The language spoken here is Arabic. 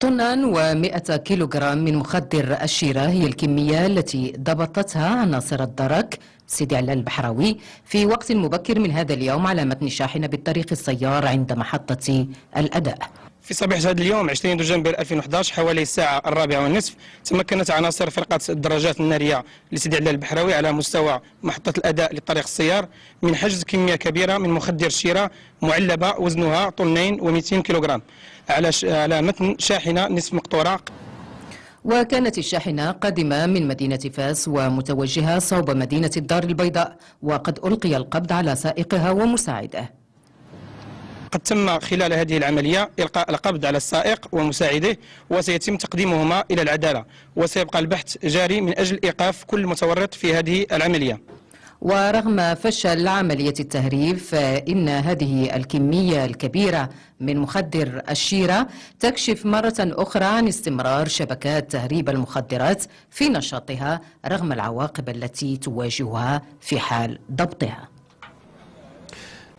طنان و100 كيلوغرام من مخدر الشيرة هي الكمية التي ضبطتها عناصر الدرك سيدي علال البحراوي في وقت مبكر من هذا اليوم على متن شاحنة بالطريق السيار عند محطة الأداء. في صباح هذا اليوم 20 دجنبر 2011 حوالي الساعة 4:30 تمكنت عناصر فرقة الدراجات النارية لسيدي علال البحراوي على مستوى محطة الأداء لطريق السيار من حجز كمية كبيرة من مخدر الشيرة معلبة وزنها طنين و200 كيلوغرام على متن شاحنة نصف مقطورة. وكانت الشاحنة قادمة من مدينة فاس ومتوجهة صوب مدينة الدار البيضاء، وقد ألقي القبض على سائقها ومساعده. قد تم خلال هذه العملية إلقاء القبض على السائق ومساعده، وسيتم تقديمهما إلى العدالة، وسيبقى البحث جاري من أجل إيقاف كل متورط في هذه العملية. ورغم فشل عملية التهريب فإن هذه الكمية الكبيرة من مخدر الشيرة تكشف مرة أخرى عن استمرار شبكات تهريب المخدرات في نشاطها رغم العواقب التي تواجهها في حال ضبطها.